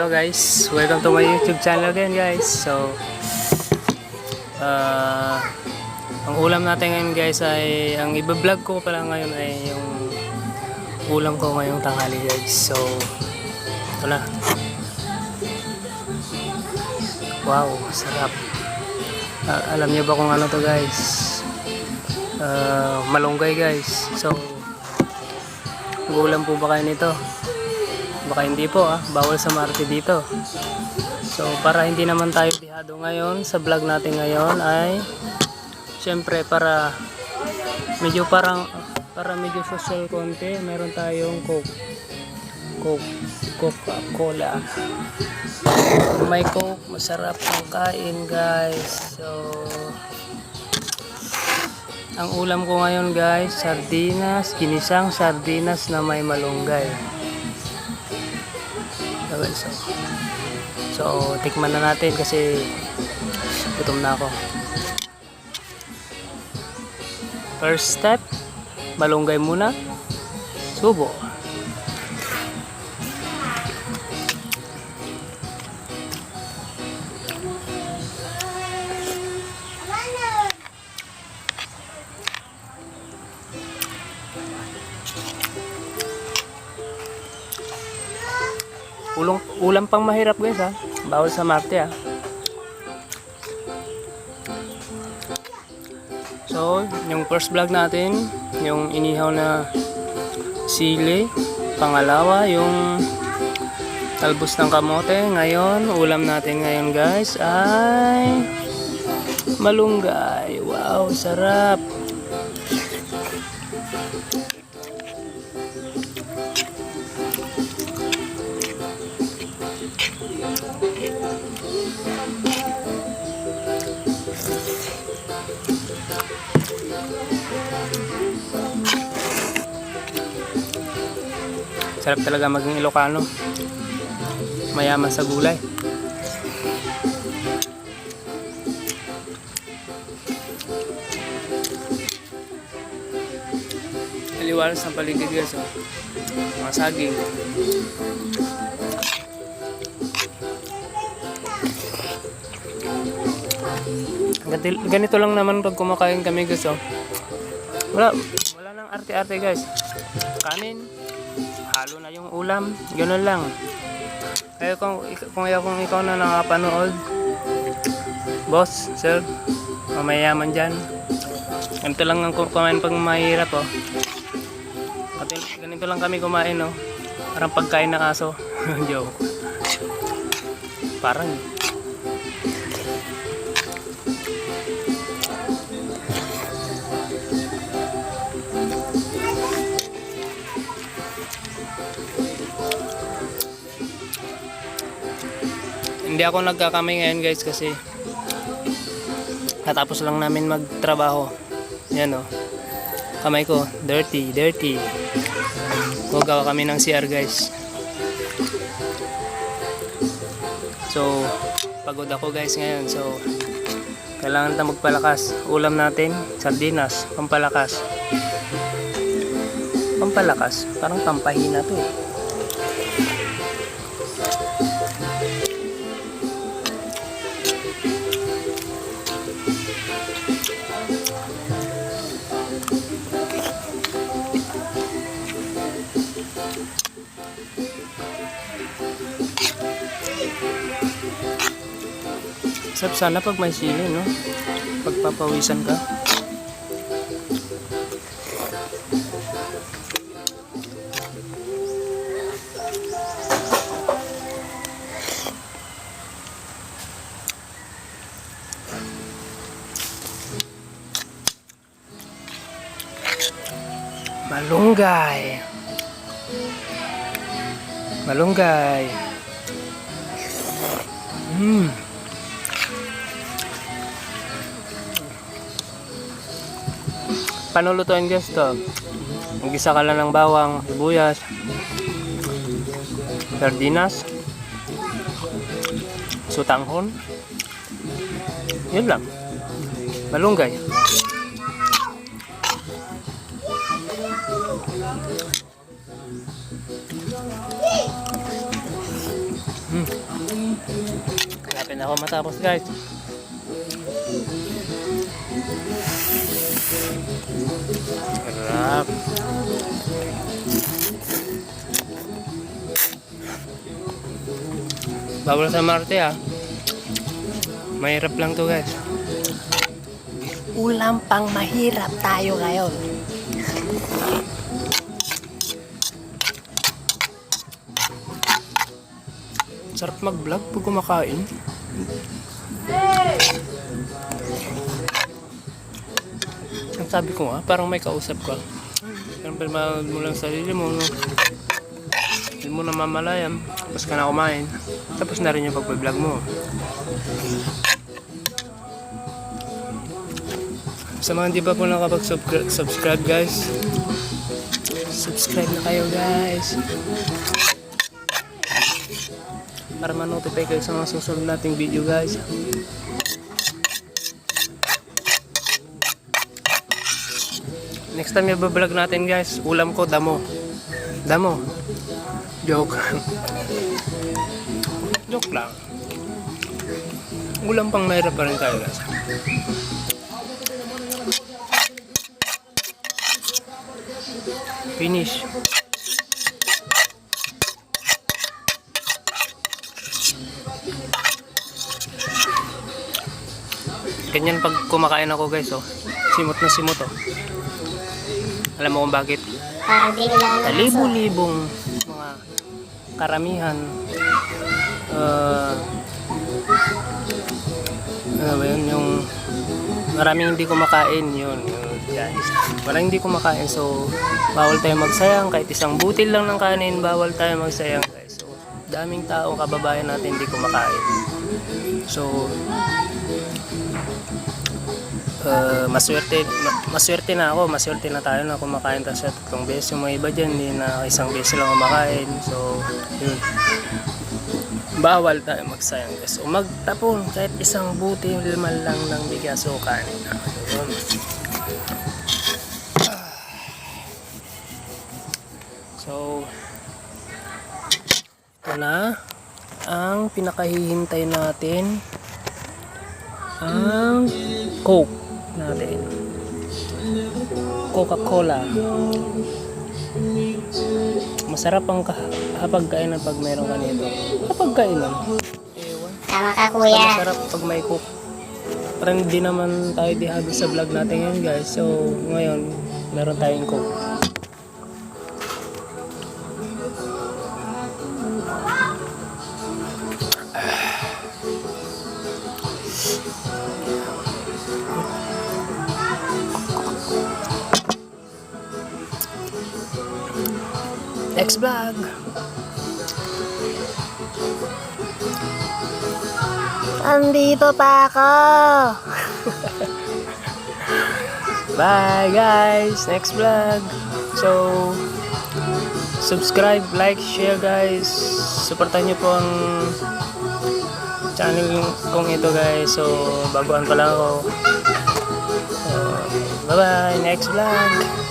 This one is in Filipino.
Hello guys, welcome to my YouTube channel again guys. So ang ulam natin ngayon guys ay, ang iba-vlog ko pala ngayon ay yung ulam ko ngayong tanghali guys. So ito na. Wow, sarap. Alam niyo ba kung ano to guys? Malunggay guys. So ulam po ba kayo nito? Baka hindi po bawal sa Marte dito. So para hindi naman tayo dihado ngayon sa vlog natin ngayon ay syempre para medyo medyo social konti, meron tayong Coca-Cola. May Coke, masarap ang kain guys. So ang ulam ko ngayon guys, sardinas, ginisang sardinas na may malunggay. So tikman na natin kasi gutom na ako. First step, malunggay muna. Subo. Ulam pang mahirap guys bawal sa Marte So yung first vlog natin, yung inihaw na sili. Pangalawa yung talbos ng kamote. Ngayon ulam natin ngayon guys ay malunggay. Wow, sarap. Sarap talaga maging Ilocano. Mayaman sa gulay. Aliwalas ng paligid guys mga saging. Ganito lang naman pag kumakain kami guys wala nang arte-arte guys. Kanin, halo na yung ulam, ganoon lang. Kaya kung ikaw na nakapanood, boss, sir, mamayaman dyan, ganito lang ang kumain pag mahirap ganito lang kami kumain parang pagkain na kaso. Joke. Parang hindi ako nagkakamay ngayon guys kasi natapos lang namin magtrabaho. Yan kamay ko dirty. Gagawa kami ng CR guys. So pagod ako guys ngayon. So kailangan natin magpalakas. Ulam natin sardinas, pampalakas. Parang pampahina to Sarap sana pag may sili pagpapawisan ka. Malunggay. Paano lutuin guys to? Mag-isa ka lang ng bawang, sibuyas, sardinas, sutanghon. Yun lang. Malunggay. ako matapos guys. Sarap. Bawal sa Marte ah. Mahirap lang to guys. Ulam pang mahirap tayo ngayon. Sarap mag-vlog pag kumakain. Ang sabi ko nga, parang may kausap ka. Siyempre, mahal mo lang sarili mo. No? Hindi mo namamalayan. Tapos ka na kumain. Tapos na rin yung pag-vlog mo. Sa mga hindi pa po nakapag-subscribe guys, subscribe na kayo guys. Para ma-notify kayo sa mga susunod nating video guys. Next time yung vlog natin guys, ulam ko damo. Damo. Joke. Joke lang. Ulam pang mahirap pa rin tayo guys. Finish. Ganyan pag kumakain ako guys, oh. Simot na simot, oh. Alam mo kung bakit? Libo-libong mga karamihan. Ano ba yun? Yung maraming hindi kumakain yun guys. Maraming hindi kumakain, so bawal tayo magsayang. Kahit isang butil lang ng kanin, bawal tayo magsayang guys. So daming tao, kababayan natin hindi kumakain. So maswerte na ako, maswerte na tayo na kumakain tayo sa 3 beses. Yung mga iba dyan, hindi na isang beses lang kumakain. So yun, bawal tayo magsayang guys. So magtapon kahit isang butil man lang ng bigas o kanin. Yun. So ito na ang pinakahihintay natin, ang Coke natin, Coca-Cola. Masarap ang hapagkainan pag mayroon ka nito. Hapagkainan, ewan. Tama ka kuya. Masarap pag may Coke. Parang hindi naman tayo dihado sa vlog natin ngayon guys. So ngayon meron tayong Coke. Next vlog. Andito pa ako. Bye guys, next vlog. So subscribe, like, share guys. Supportan nyo po ang channel kong ito guys. So baguhan pa lang ako. So, bye bye, next vlog.